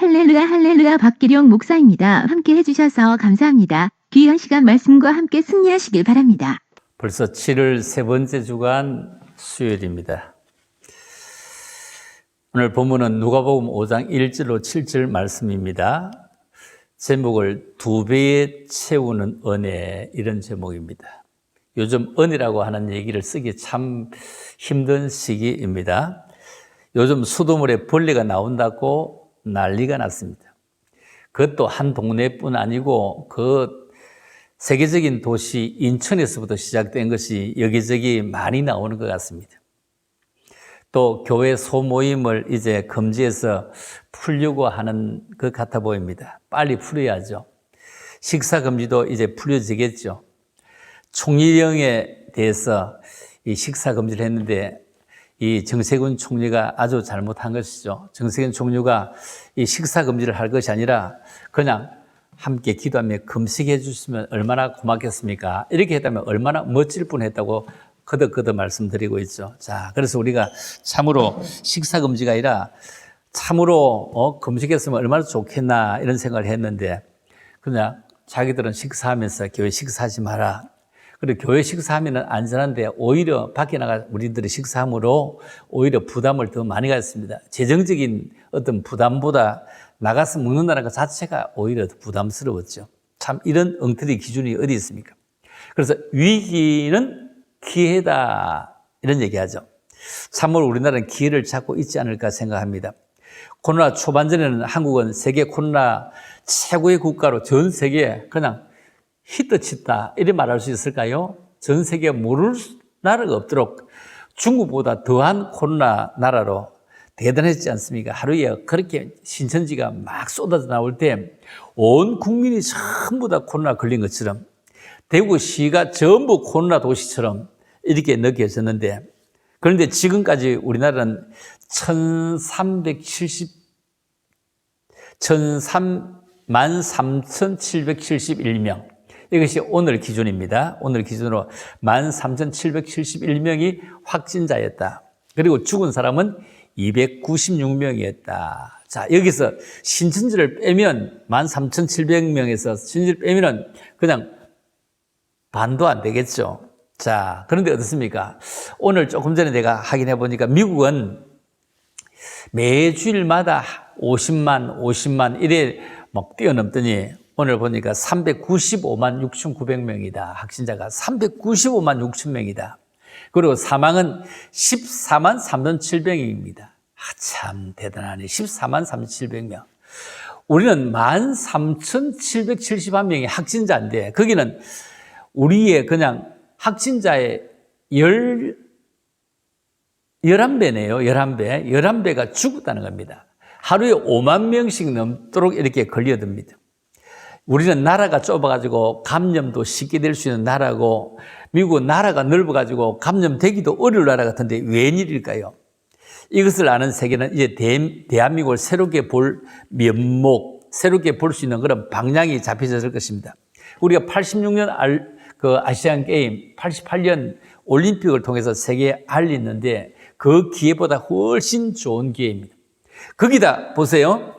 할렐루야 할렐루야 박기룡 목사입니다. 함께 해주셔서 감사합니다. 귀한 시간 말씀과 함께 승리하시길 바랍니다. 벌써 7월 세 번째 주간 수요일입니다. 오늘 본문은 누가복음 5장 1절로 7절 말씀입니다. 제목을 2배에 채우는 은혜, 이런 제목입니다. 요즘 은혜라고 하는 얘기를 쓰기 참 힘든 시기입니다. 요즘 수돗물에 벌레가 나온다고 난리가 났습니다. 그것도 한 동네뿐 아니고 그 세계적인 도시 인천에서부터 시작된 것이 여기저기 많이 나오는 것 같습니다. 또 교회 소모임을 이제 금지해서 풀려고 하는 것 같아 보입니다. 빨리 풀어야죠. 식사 금지도 이제 풀려지겠죠. 총리령에 대해서 이 식사 금지를 했는데 이 정세균 총리가 아주 잘못한 것이죠. 정세균 총리가 이 식사 금지를 할 것이 아니라 그냥 함께 기도하며 금식해 주시면 얼마나 고맙겠습니까? 이렇게 했다면 얼마나 멋질 뻔했다고 거듭 말씀드리고 있죠. 자, 그래서 우리가 참으로 식사 금지가 아니라 참으로 금식했으면 얼마나 좋겠나 이런 생각을 했는데 그냥 자기들은 식사하면서 교회 식사하지 마라. 그리고 교회 식사하면 안전한데 오히려 밖에 나가 우리들이 식사함으로 오히려 부담을 더 많이 갖습니다. 재정적인 어떤 부담보다 나가서 먹는다는 것 자체가 오히려 더 부담스러웠죠. 참 이런 엉터리 기준이 어디 있습니까? 그래서 위기는 기회다 이런 얘기하죠. 참으로 우리나라는 기회를 찾고 있지 않을까 생각합니다. 코로나 초반전에는 한국은 세계 코로나 최고의 국가로 전 세계에 그냥 히트치다 이렇게 말할 수 있을까요? 전 세계에 모를 나라가 없도록 중국보다 더한 코로나 나라로 대단했지 않습니까? 하루에 그렇게 신천지가 막 쏟아져 나올 때 온 국민이 전부 다 코로나 걸린 것처럼 대구시가 전부 코로나 도시처럼 이렇게 느껴졌는데 그런데 지금까지 우리나라는 13,771명 이것이 오늘 기준입니다. 오늘 기준으로 13,771명이 확진자였다. 그리고 죽은 사람은 296명이었다. 자, 여기서 신천지를 빼면 13,700명에서 신천지를 빼면은 그냥 반도 안 되겠죠. 자, 그런데 어떻습니까? 오늘 조금 전에 내가 확인해 보니까 미국은 매주일마다 50만 이래 막 뛰어넘더니 오늘 보니까 395만 6,900명이다. 확진자가 395만 6천 명이다. 그리고 사망은 14만 3,700명입니다. 참 대단하네. 14만 3,700명. 우리는 13,771명이 확진자인데 거기는 우리의 그냥 확진자의 11배네요. 11배. 11배가 죽었다는 겁니다. 하루에 5만 명씩 넘도록 이렇게 걸려듭니다. 우리는 나라가 좁아가지고 감염도 쉽게 될 수 있는 나라고 미국은 나라가 넓어가지고 감염되기도 어려울 나라 같은데 웬일일까요? 이것을 아는 세계는 이제 대한민국을 새롭게 볼 면목, 새롭게 볼 수 있는 그런 방향이 잡혀졌을 것입니다. 우리가 86년 아시안 게임, 88년 올림픽을 통해서 세계에 알리는데 그 기회보다 훨씬 좋은 기회입니다. 거기다 보세요.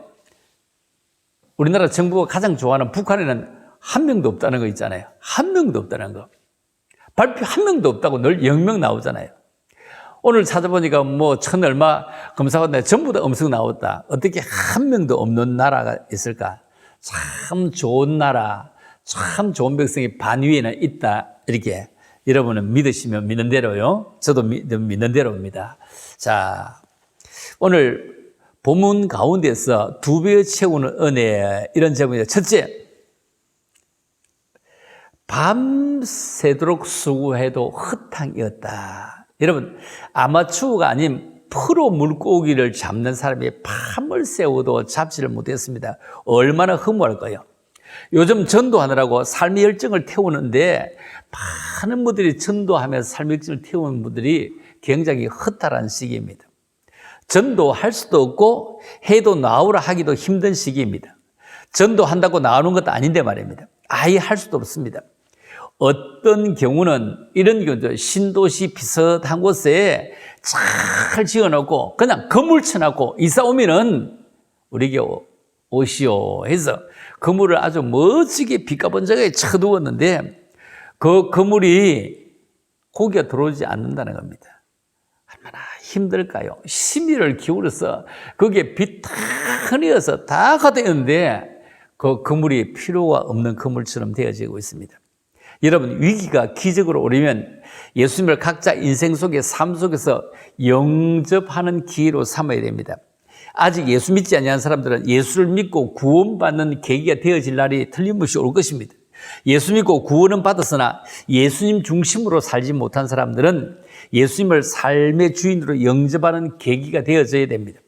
우리나라 정부가 가장 좋아하는 북한에는 한 명도 없다는 거 있잖아요. 한 명도 없다는 거. 발표 한 명도 없다고 늘 0명 나오잖아요. 오늘 찾아보니까 뭐 천 얼마 검사가 전부 다 음성 나왔다. 어떻게 한 명도 없는 나라가 있을까? 참 좋은 나라, 참 좋은 백성이 반 위에는 있다. 이렇게 여러분은 믿으시면 믿는 대로요. 저도 믿는 대로입니다. 자, 오늘 본문 가운데서 2배에 채우는 은혜 이런 제목입니다. 첫째, 밤새도록 수고해도 허탕이었다. 여러분, 아마추어가 아닌 프로 물고기를 잡는 사람이 밤을 새워도 잡지를 못했습니다. 얼마나 허무할까요? 요즘 전도하느라고 삶의 열정을 태우는데 많은 분들이 전도하면서 삶의 열정을 태우는 분들이 굉장히 허탈한 시기입니다. 전도할 수도 없고 해도 나오라 하기도 힘든 시기입니다. 전도한다고 나오는 것도 아닌데 말입니다. 아예 할 수도 없습니다. 어떤 경우는 이런 경우도 신도시 비슷한 곳에 잘 지어놓고 그냥 건물 쳐놓고 이사 오면은 우리 교회 오시오 해서 그물을 아주 멋지게 빛가번쩍하게 쳐두었는데 그 그물이 고기가 들어오지 않는다는 겁니다. 얼마나 힘들까요? 심의를 기울여서 거기에 빛 다 흐려서 다 가득했는데 그 그물이 필요가 없는 그물처럼 되어지고 있습니다. 여러분, 위기가 기적으로 오려면 예수님을 각자 인생 속에 삶 속에서 영접하는 기회로 삼아야 됩니다. 아직 예수 믿지 않는 사람들은 예수를 믿고 구원받는 계기가 되어질 날이 틀림없이 올 것입니다. 예수 믿고 구원은 받았으나 예수님 중심으로 살지 못한 사람들은 예수님을 삶의 주인으로 영접하는 계기가 되어져야 됩니다.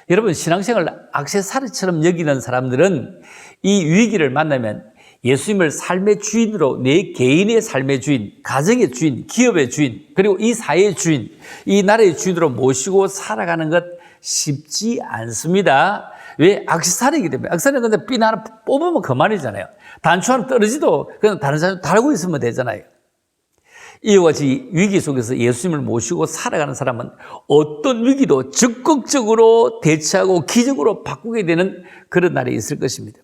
여러분, 신앙생활을 액세서리처럼 여기는 사람들은 이 위기를 만나면 예수님을 삶의 주인으로 내 개인의 삶의 주인, 가정의 주인, 기업의 주인, 그리고 이 사회의 주인, 이 나라의 주인으로 모시고 살아가는 것 쉽지 않습니다. 왜? 액세서리이기 때문에. 액세서리는 근데 핀 하나 뽑으면 그만이잖아요. 단추 하나 떨어지도 그냥 다른 사람 달고 있으면 되잖아요. 이와 같이 위기 속에서 예수님을 모시고 살아가는 사람은 어떤 위기도 적극적으로 대처하고 기적으로 바꾸게 되는 그런 날이 있을 것입니다.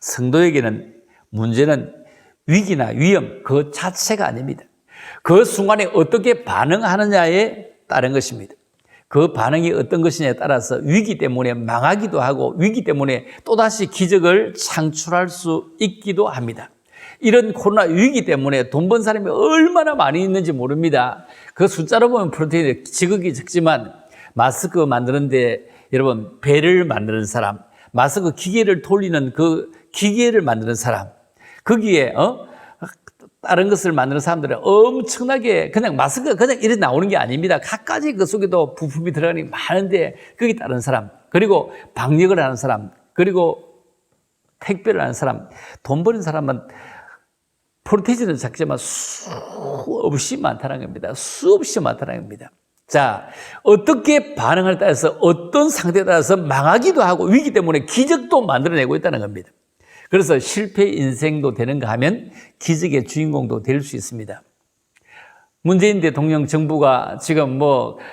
성도에게는 문제는 위기나 위험 그 자체가 아닙니다. 그 순간에 어떻게 반응하느냐에 따른 것입니다. 그 반응이 어떤 것이냐에 따라서 위기 때문에 망하기도 하고 위기 때문에 또다시 기적을 창출할 수 있기도 합니다. 이런 코로나 위기 때문에 돈 번 사람이 얼마나 많이 있는지 모릅니다. 그 숫자로 보면 프로테인이 지극히 적지만 마스크 만드는데 여러분 배를 만드는 사람, 마스크 기계를 돌리는 그 기계를 만드는 사람, 거기에 다른 것을 만드는 사람들은 엄청나게 그냥 마스크가 그냥 이래 나오는 게 아닙니다. 각가지 그 속에도 부품이 들어가는 게 많은데 거기 따른 사람, 그리고 방역을 하는 사람, 그리고 택배를 하는 사람, 돈 버는 사람은 프로테이지는 작지만 수없이 많다는 겁니다. 수없이 많다는 겁니다. 자, 어떻게 반응을 따라서 어떤 상태에 따라서 망하기도 하고 위기 때문에 기적도 만들어내고 있다는 겁니다. 그래서 실패 인생도 되는가 하면 기적의 주인공도 될 수 있습니다. 문재인 대통령 정부가 지금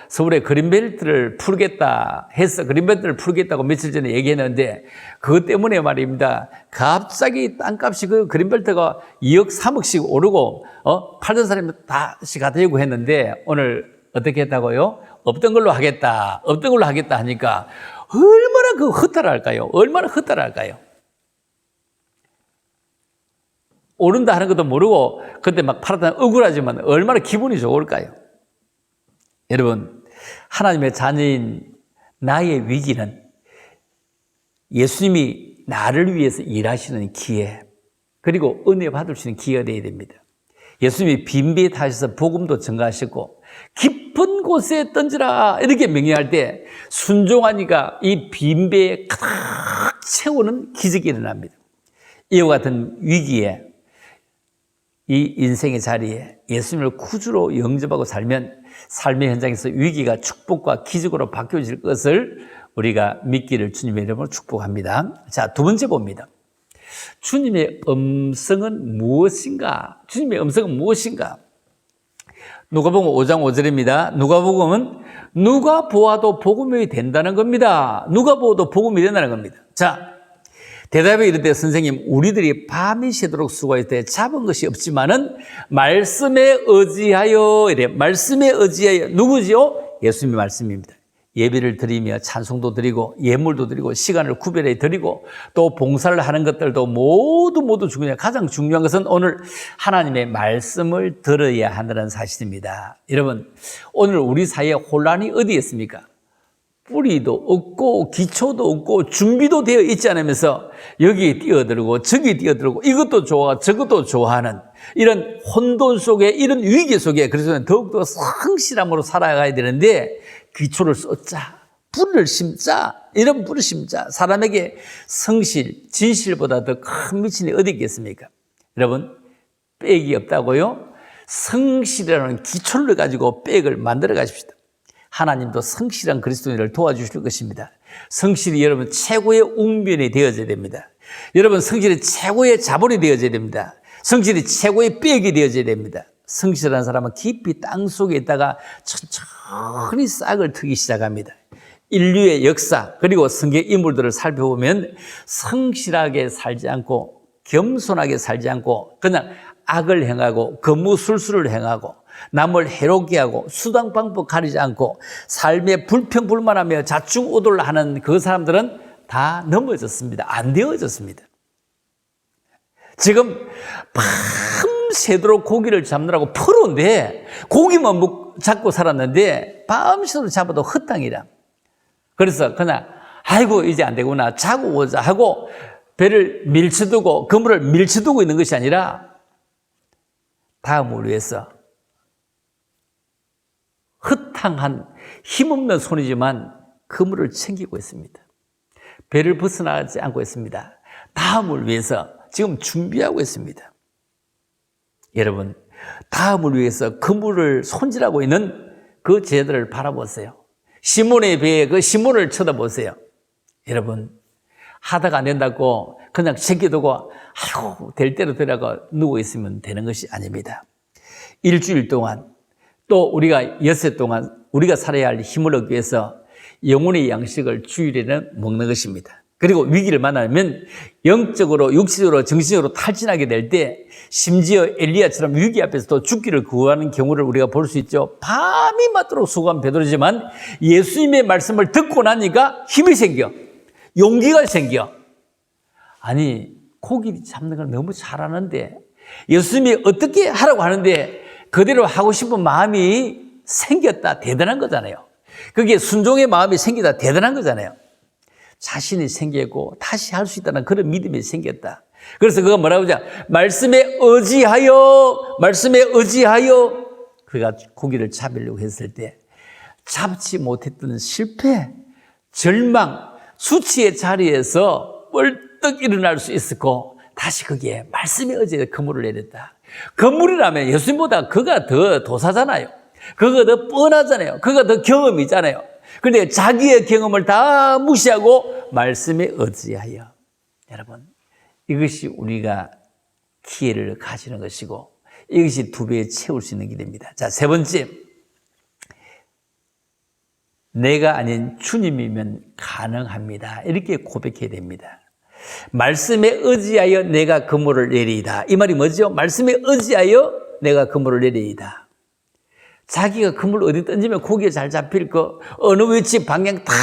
서울에 그린벨트를 풀겠다 해서 그린벨트를 풀겠다고 며칠 전에 얘기했는데 그것 때문에 말입니다. 갑자기 땅값이 그 그린벨트가 2억 3억씩 오르고 팔던 사람이 다시 갖다 대고 했는데 오늘 어떻게 했다고요? 없던 걸로 하겠다 하니까 얼마나 그 허탈할까요? 얼마나 허탈할까요? 오른다 하는 것도 모르고 그때 막 팔았다 억울하지만 얼마나 기분이 좋을까요? 여러분, 하나님의 자녀인 나의 위기는 예수님이 나를 위해서 일하시는 기회, 그리고 은혜 받을 수 있는 기회가 되어야 됩니다. 예수님이 빈배에 타셔서 복음도 전가하시고 깊은 곳에 던지라 이렇게 명령할 때 순종하니까 이 빈배에 가득 채우는 기적이 일어납니다. 이와 같은 위기에 이 인생의 자리에 예수님을 구주로 영접하고 살면 삶의 현장에서 위기가 축복과 기적으로 바뀌어질 것을 우리가 믿기를 주님의 이름으로 축복합니다. 자, 두 번째 봅니다. 주님의 음성은 무엇인가? 주님의 음성은 무엇인가? 누가복음 5장 5절입니다. 누가복음은 누가 보아도 복음이 된다는 겁니다. 누가 보아도 복음이 된다는 겁니다. 자, 대답에 이르되 선생님, 우리들이 밤이 새도록 수고할 때 잡은 것이 없지만은 말씀에 의지하여 이래. 말씀에 의지하여 누구지요? 예수님의 말씀입니다. 예배를 드리며 찬송도 드리고 예물도 드리고 시간을 구별해 드리고 또 봉사를 하는 것들도 모두 중요해요. 가장 중요한 것은 오늘 하나님의 말씀을 들어야 한다는 사실입니다. 여러분, 오늘 우리 사회에 혼란이 어디에 있습니까? 뿌리도 없고 기초도 없고 준비도 되어 있지 않으면서 여기 뛰어들고 저기 뛰어들고 이것도 좋아 저것도 좋아하는 이런 혼돈 속에 이런 위기 속에 그래서 더욱더 성실함으로 살아가야 되는데 기초를 쏟자, 뿌리를 심자, 이런 뿌리 심자. 사람에게 성실, 진실보다 더 큰 미친이 어디 있겠습니까? 여러분, 빽이 없다고요? 성실이라는 기초를 가지고 빽을 만들어 가십시다. 하나님도 성실한 그리스도인을 도와주실 것입니다. 성실이 여러분 최고의 웅변이 되어져야 됩니다. 여러분 성실이 최고의 자본이 되어져야 됩니다. 성실이 최고의 빽이 되어져야 됩니다. 성실한 사람은 깊이 땅속에 있다가 천천히 싹을 트기 시작합니다. 인류의 역사 그리고 성경 인물들을 살펴보면 성실하게 살지 않고 겸손하게 살지 않고 그냥 악을 행하고 거무술수를 행하고 남을 해롭게 하고 수단방법 가리지 않고 삶에 불평불만하며 자충우돌을 하는 그 사람들은 다 넘어졌습니다. 안 되어졌습니다. 지금 밤새도록 고기를 잡느라고 프로인데 고기만 잡고 살았는데 밤새도록 잡아도 헛당이라. 그래서 그냥 아이고 이제 안 되구나 자고 오자 하고 배를 밀쳐두고 그물을 밀쳐두고 있는 것이 아니라 다음을 위해서 허탕한 힘없는 손이지만 그물을 챙기고 있습니다. 배를 벗어나지 않고 있습니다. 다음을 위해서 지금 준비하고 있습니다. 여러분, 다음을 위해서 그물을 손질하고 있는 그 제자들을 바라보세요. 시몬의 배에 그 시몬을 쳐다보세요. 여러분, 하다가 안 된다고 그냥 챙겨두고 아이고 될 대로 되라고 누워 있으면 되는 것이 아닙니다. 일주일 동안 또 우리가 엿새 동안 우리가 살아야 할 힘을 얻기 위해서 영혼의 양식을 주일에는 먹는 것입니다. 그리고 위기를 만나면 영적으로 육체적으로 정신적으로 탈진하게 될 때 심지어 엘리야처럼 위기 앞에서도 죽기를 구하는 경우를 우리가 볼 수 있죠. 밤이 맞도록 수고한 베드로지만 예수님의 말씀을 듣고 나니까 힘이 생겨 용기가 생겨. 아니 고기 잡는 걸 너무 잘하는데 예수님이 어떻게 하라고 하는데 그대로 하고 싶은 마음이 생겼다. 대단한 거잖아요. 그게 순종의 마음이 생기다. 대단한 거잖아요. 자신이 생기고 다시 할 수 있다는 그런 믿음이 생겼다. 그래서 그가 뭐라고 하자? 말씀에 의지하여 그가 고기를 잡으려고 했을 때 잡지 못했던 실패, 절망, 수치의 자리에서 벌떡 일어날 수 있었고 다시 거기에 말씀에 의지해 그물을 내렸다. 그물이라면 예수님보다 그가 더 도사잖아요. 그가 더 뻔하잖아요. 그가 더 경험이 있잖아요. 그런데 자기의 경험을 다 무시하고 말씀에 의지하여. 여러분, 이것이 우리가 기회를 가지는 것이고 이것이 두 배에 채울 수 있는 길입니다. 자, 세 번째. 내가 아닌 주님이면 가능합니다. 이렇게 고백해야 됩니다. 말씀에 의지하여 내가 그물을 내리이다. 이 말이 뭐죠? 말씀에 의지하여 내가 그물을 내리이다. 자기가 그물 어디 던지면 고기에 잘 잡힐 거 어느 위치 방향 다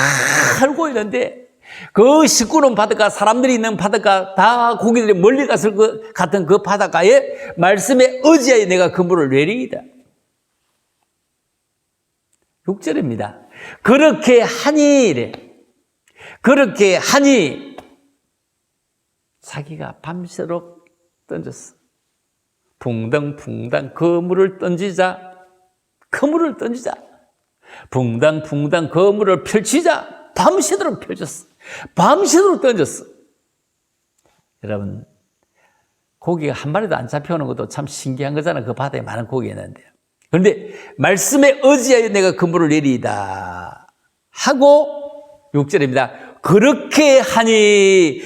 알고 있는데 그 시끄러운 바닷가 사람들이 있는 바닷가 다 고기들이 멀리 갔을 것 같은 그 바닷가에 말씀에 의지하여 내가 그물을 내리이다. 6절입니다. 그렇게 하니 이래. 그렇게 하니 자기가 밤새도록 던졌어. 붕당붕당 그물을 던지자. 붕당붕당 그물을 펼치자. 밤새도록 펼쳤어. 밤새도록 던졌어. 여러분, 고기가 한 마리도 안 잡혀오는 것도 참 신기한 거잖아요. 그 바다에 많은 고기가 있는데요. 그런데 말씀에 의지하여 내가 그물을 내리이다 하고 6절입니다. 그렇게 하니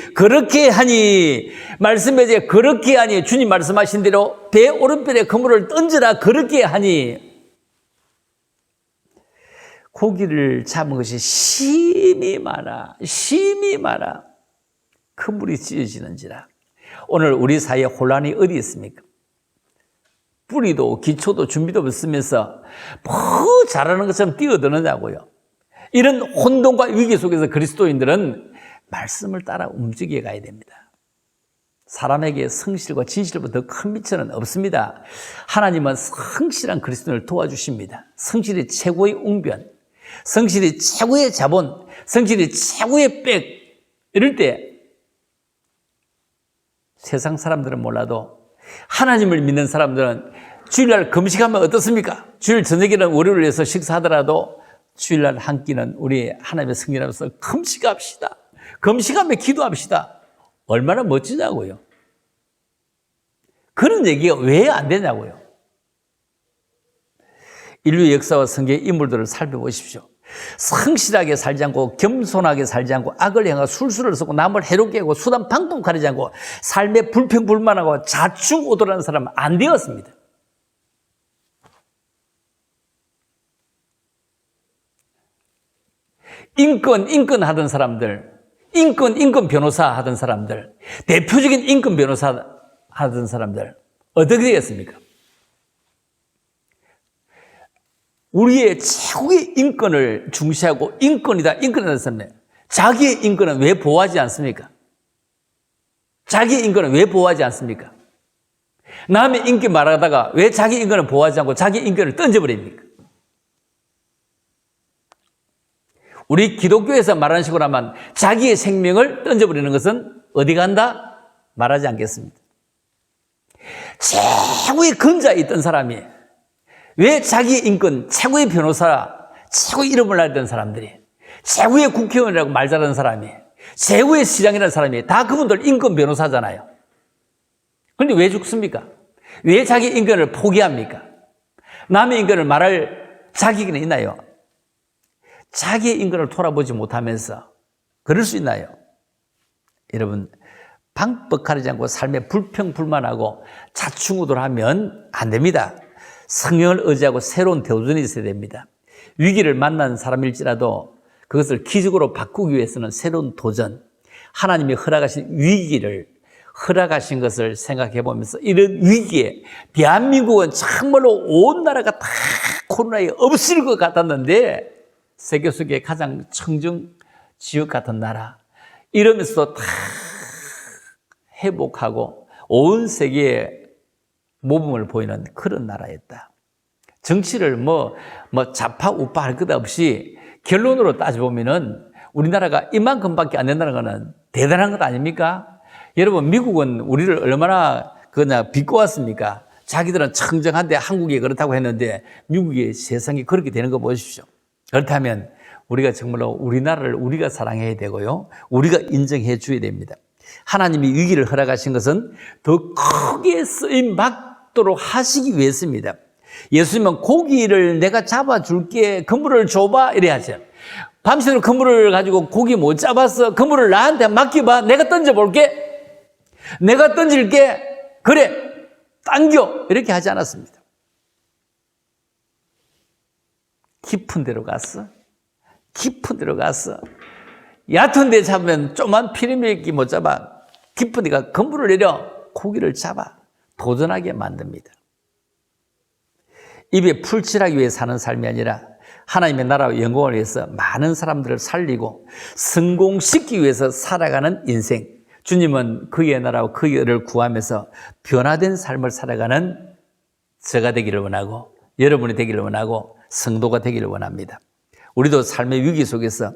말씀에 의지해 그렇게 하니 주님 말씀하신 대로 배 오른편에 그물을 던져라. 그렇게 하니 고기를 잡은 것이 심이 많아 그물이 찢어지는지라. 오늘 우리 사이에 혼란이 어디 있습니까? 뿌리도 기초도 준비도 없으면서 뭐 잘하는 것처럼 뛰어드느냐고요. 이런 혼돈과 위기 속에서 그리스도인들은 말씀을 따라 움직여 가야 됩니다. 사람에게 성실과 진실보다 더 큰 미천은 없습니다. 하나님은 성실한 그리스도인을 도와주십니다. 성실이 최고의 웅변, 성실이 최고의 자본, 성실이 최고의 백. 이럴 때 세상 사람들은 몰라도 하나님을 믿는 사람들은 주일날 금식하면 어떻습니까? 주일 저녁에는 월요일을 위해서 식사하더라도 주일날 한 끼는 우리 하나님의 성전에서 금식합시다. 금식하며 기도합시다. 얼마나 멋지냐고요. 그런 얘기가 왜 안 되냐고요. 인류의 역사와 성경의 인물들을 살펴보십시오. 성실하게 살지 않고 겸손하게 살지 않고 악을 행하고 술수를 쓰고 남을 해롭게 하고 수단 방법 가리지 않고 삶에 불평불만하고 자충우돌하는 사람은 안 되었습니다. 인권 하던 사람들, 인권 변호사 하던 사람들, 대표적인 인권 변호사 하던 사람들, 어떻게 되겠습니까? 우리의 최고의 인권을 중시하고 인권이다 사람들, 자기의 인권은 왜 보호하지 않습니까? 자기의 인권은 왜 보호하지 않습니까? 남의 인권 말하다가 왜 자기 인권을 보호하지 않고 자기 인권을 던져버립니까? 우리 기독교에서 말하는 식으로 하면 자기의 생명을 던져버리는 것은 어디 간다? 말하지 않겠습니다. 최고의 근자에 있던 사람이 왜 자기의 인권, 최고의 변호사, 최고의 이름을 알던 사람들이, 최고의 국회의원이라고 말 잘하는 사람이, 최고의 시장이라는 사람이 다 그분들 인권 변호사잖아요. 그런데 왜 죽습니까? 왜 자기 인권을 포기합니까? 남의 인권을 말할 자격이 있나요? 자기의 인권을 돌아보지 못하면서 그럴 수 있나요? 여러분, 방법 가리지 않고 삶에 불평불만하고 자충우돌하면 안 됩니다. 성령을 의지하고 새로운 도전이 있어야 됩니다. 위기를 만난 사람일지라도 그것을 기적으로 바꾸기 위해서는 새로운 도전, 하나님이 허락하신 위기를 허락하신 것을 생각해 보면서 이런 위기에 대한민국은 참말로 온 나라가 다 코로나에 엎실 것 같았는데 세계 속에 가장 청정 지역 같은 나라, 이러면서도 다 회복하고 온 세계에 모범을 보이는 그런 나라였다. 정치를 뭐 좌파 우파 할 것 없이 결론으로 따져보면은 우리나라가 이만큼밖에 안 된다는 것은 대단한 것 아닙니까? 여러분, 미국은 우리를 얼마나 그냥 비꼬았습니까? 자기들은 청정한데 한국이 그렇다고 했는데 미국의 세상이 그렇게 되는 거 보십시오. 그렇다면 우리가 정말로 우리나라를 우리가 사랑해야 되고요, 우리가 인정해 줘야 됩니다. 하나님이 위기를 허락하신 것은 더 크게 쓰임 받도록 하시기 위해서입니다. 예수님은 고기를 내가 잡아줄게, 그물을 줘봐 이래 하죠. 밤새도록 그물을 가지고 고기 못 잡았어, 그물을 나한테 맡겨봐, 내가 던져볼게, 내가 던질게, 그래 당겨, 이렇게 하지 않았습니다. 깊은 데로 갔어. 깊은 데로 갔어. 얕은 데 잡으면 조그만 피리밀기 못 잡아. 깊은 데가 그물을 내려 고기를 잡아 도전하게 만듭니다. 입에 풀칠하기 위해 사는 삶이 아니라 하나님의 나라와 영광을 위해서 많은 사람들을 살리고 성공시키기 위해서 살아가는 인생. 주님은 그의 나라와 그의 의를 구하면서 변화된 삶을 살아가는 저가 되기를 원하고 여러분이 되기를 원하고 성도가 되기를 원합니다. 우리도 삶의 위기 속에서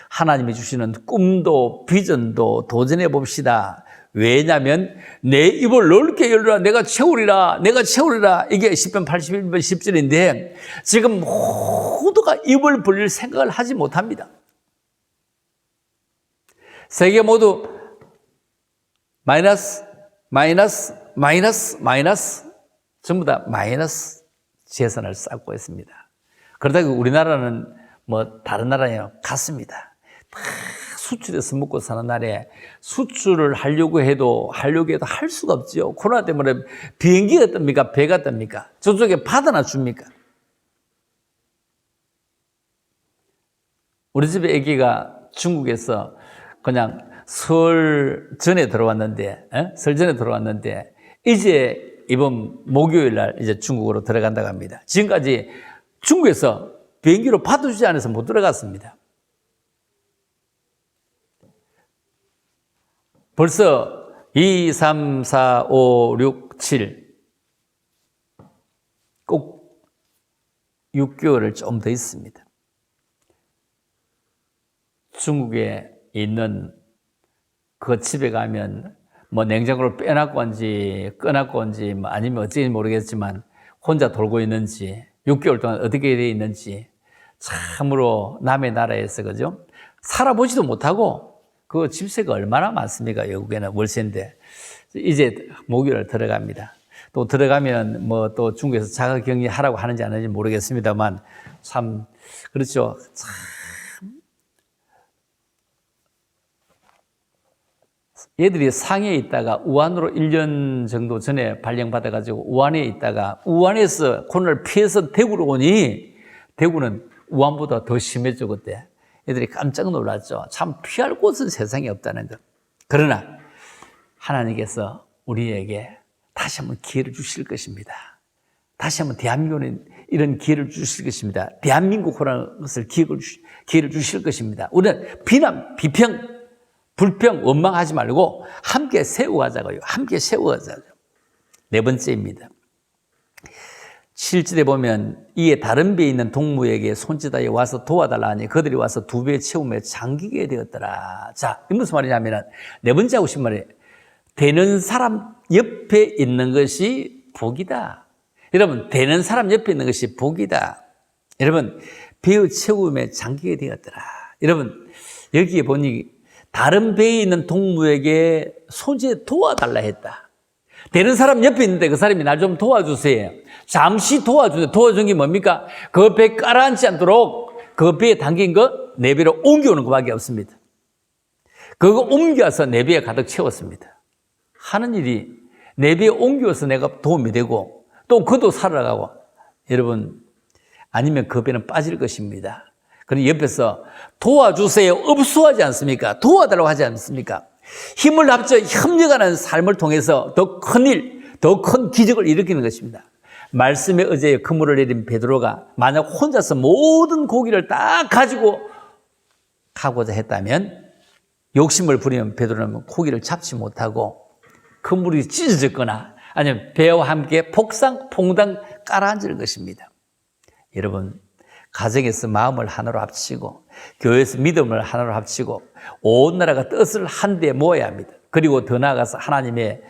하나님이 주시는 꿈도 비전도 도전해 봅시다. 왜냐하면 내 입을 넓게 열라, 내가 채우리라, 내가 채우리라. 이게 시편 81편 10절인데 지금 모두가 입을 벌릴 생각을 하지 못합니다. 세계 모두 마이너스 전부 다 마이너스 재산을 쌓고 있습니다. 그러다가 우리나라는 다른 나라에 같습니다. 다 수출해서 먹고 사는 나라에 수출을 하려고 해도 할 수가 없죠. 코로나 때문에 비행기가 뜹니까? 배가 뜹니까? 저쪽에 받아나 줍니까? 우리 집에 아기가 중국에서 그냥 설 전에 들어왔는데 이제 이번 목요일 날 이제 중국으로 들어간다고 합니다. 지금까지 중국에서 비행기로 받아주지 않아서 못 들어갔습니다. 벌써 2, 3, 4, 5, 6, 7 꼭 6개월을 좀 더 있습니다. 중국에 있는 그 집에 가면 냉장고를 빼놨고 한지 꺼놨고 한지 아니면 어찌인지 모르겠지만 혼자 돌고 있는지 6개월 동안 어떻게 되어 있는지 참으로 남의 나라에서 그죠? 살아보지도 못하고 그 집세가 얼마나 많습니까? 영국에는 월세인데 이제 목요일 들어갑니다. 또 들어가면 또 중국에서 자가격리 하라고 하는지 안 하는지 모르겠습니다만 참 그렇죠. 참 얘들이 상해에 있다가 우한으로 1년 정도 전에 발령받아가지고 우한에 있다가 우한에서 코로나를 피해서 대구로 오니 대구는 우한보다 더 심했죠 그때. 애들이 깜짝 놀랐죠. 참 피할 곳은 세상에 없다는 것. 그러나 하나님께서 우리에게 다시 한번 기회를 주실 것입니다. 다시 한번 대한민국에 이런 기회를 주실 것입니다. 대한민국이라는 것을 기회를 주실 것입니다. 우리는 비난, 비평, 불평, 원망하지 말고 함께 세워가자고요. 함께 세워가자고요. 네 번째입니다. 7절에 보면 이에 다른 배에 있는 동무에게 손짓하여 와서 도와달라 하니 그들이 와서 두 배의 채움에 잠기게 되었더라. 자, 이 무슨 말이냐면 네 번째 하고 싶은 말이 되는 사람 옆에 있는 것이 복이다. 여러분, 되는 사람 옆에 있는 것이 복이다. 여러분, 배의 채움에 잠기게 되었더라. 여러분, 여기에 보니 다른 배에 있는 동무에게 손짓 도와달라 했다. 되는 사람 옆에 있는데 그 사람이 날 좀 도와주세요. 잠시 도와주세요. 도와준 게 뭡니까? 그 배 깔아앉지 않도록 그 배에 담긴 거 내 배로 옮겨오는 것밖에 없습니다. 그거 옮겨서 내 배에 가득 채웠습니다. 하는 일이 내 배에 옮겨서 내가 도움이 되고 또 그도 살아가고 여러분 아니면 그 배는 빠질 것입니다. 그리고 옆에서 도와주세요. 읍수하지 않습니까? 도와달라고 하지 않습니까? 힘을 합쳐 협력하는 삶을 통해서 더 큰 일, 더 큰 기적을 일으키는 것입니다. 말씀에 의지하여 그물을 내린 베드로가 만약 혼자서 모든 고기를 다 가지고 가고자 했다면 욕심을 부리면 베드로는 고기를 잡지 못하고 그물이 찢어졌거나 아니면 배와 함께 폭당 깔아앉을 것입니다. 여러분, 가정에서 마음을 하나로 합치고 교회에서 믿음을 하나로 합치고 온 나라가 뜻을 한데 모아야 합니다. 그리고 더 나아가서 하나님의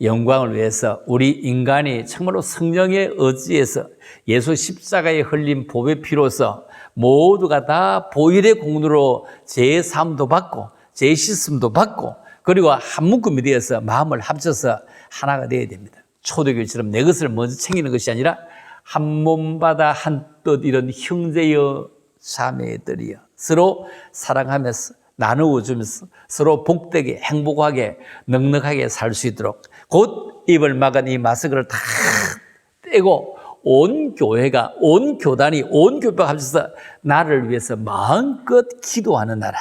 영광을 위해서 우리 인간이 정말로 성령의 의지에서 예수 십자가에 흘린 보배 피로서 모두가 다 보혈의 공로로 죄 사함도 받고 죄 씻음도 받고 그리고 한 묶음이 되어서 마음을 합쳐서 하나가 되어야 됩니다. 초대교회처럼 내 것을 먼저 챙기는 것이 아니라 한 몸바다 한 뜻 이런 형제여 자매들이여 서로 사랑하면서 나누어 주면서 서로 복되게 행복하게 넉넉하게 살 수 있도록 곧 입을 막은 이 마스크를 다 떼고 온 교회가 온 교단이 온 교회가 합쳐서 나를 위해서 마음껏 기도하는 나라,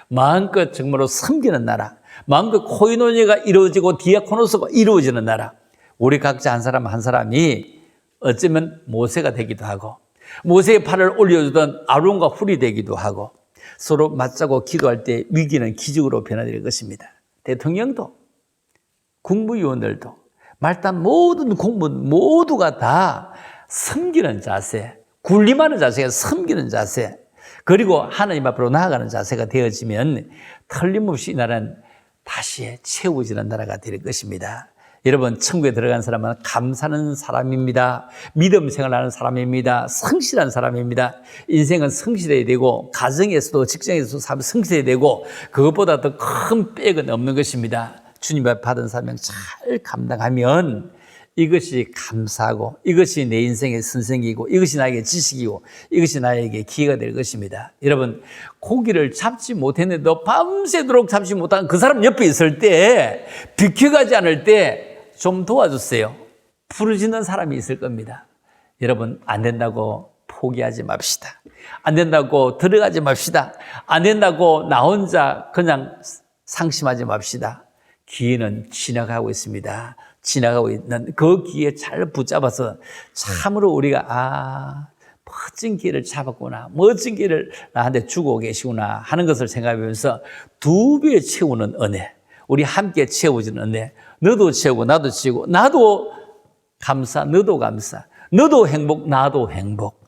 마음껏 정말로 섬기는 나라, 마음껏 코이노니아가 이루어지고 디아코노스가 이루어지는 나라. 우리 각자 한 사람 한 사람이 어쩌면 모세가 되기도 하고 모세의 팔을 올려주던 아론과 훌이 되기도 하고 서로 맞자고 기도할 때 위기는 기적으로 변화될 것입니다. 대통령도 국무위원들도 말단 모든 공무원 모두가 다 섬기는 자세, 군림하는 자세가 섬기는 자세, 그리고 하나님 앞으로 나아가는 자세가 되어지면 틀림없이 이 나라는 다시 채워지는 나라가 될 것입니다. 여러분, 천국에 들어간 사람은 감사하는 사람입니다. 믿음 생활하는 사람입니다. 성실한 사람입니다. 인생은 성실해야 되고 가정에서도 직장에서도 성실해야 되고 그것보다 더 큰 백은 없는 것입니다. 주님 앞에 받은 사명 잘 감당하면 이것이 감사하고 이것이 내 인생의 선생이고 이것이 나에게 지식이고 이것이 나에게 기회가 될 것입니다. 여러분, 고기를 잡지 못했는데도 밤새도록 잡지 못한 그 사람 옆에 있을 때 비켜가지 않을 때 좀 도와주세요. 부르짖는 사람이 있을 겁니다. 여러분, 안 된다고 포기하지 맙시다. 안 된다고 들어가지 맙시다. 안 된다고 나 혼자 그냥 상심하지 맙시다. 기회는 지나가고 있습니다. 지나가고 있는 그 기회에 잘 붙잡아서 참으로 우리가 멋진 기회를 잡았구나, 멋진 기회를 나한테 주고 계시구나 하는 것을 생각하면서 두 배 채우는 은혜, 우리 함께 채워지는 은혜, 너도 채우고 나도 채우고 나도 감사 너도 감사, 너도 행복 나도 행복,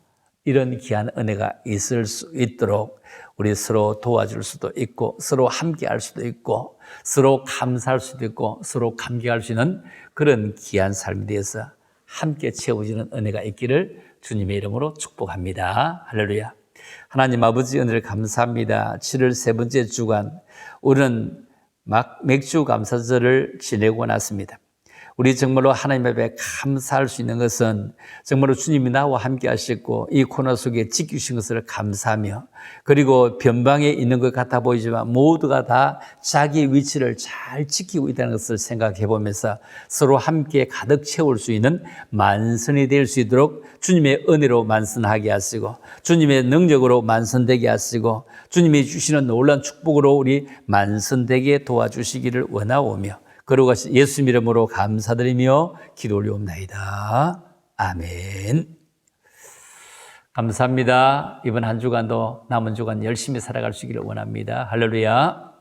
이런 귀한 은혜가 있을 수 있도록 우리 서로 도와줄 수도 있고 서로 함께할 수도 있고 서로 감사할 수도 있고 서로 감격할 수 있는 그런 귀한 삶에 대해서 함께 채워지는 은혜가 있기를 주님의 이름으로 축복합니다. 할렐루야. 하나님 아버지, 은혜를 감사합니다. 7월 세 번째 주간 우리는 맥주 감사절을 지내고 났습니다. 우리 정말로 하나님 앞에 감사할 수 있는 것은 정말로 주님이 나와 함께 하셨고 이 코로나 속에 지키신 것을 감사하며, 그리고 변방에 있는 것 같아 보이지만 모두가 다 자기 위치를 잘 지키고 있다는 것을 생각해 보면서 서로 함께 가득 채울 수 있는 만선이 될 수 있도록 주님의 은혜로 만선하게 하시고, 주님의 능력으로 만선되게 하시고, 주님이 주시는 놀라운 축복으로 우리 만선되게 도와주시기를 원하오며, 그러고 예수님 이름으로 감사드리며 기도 올리옵나이다. 아멘. 감사합니다. 이번 한 주간도 남은 주간 열심히 살아갈 수 있기를 원합니다. 할렐루야.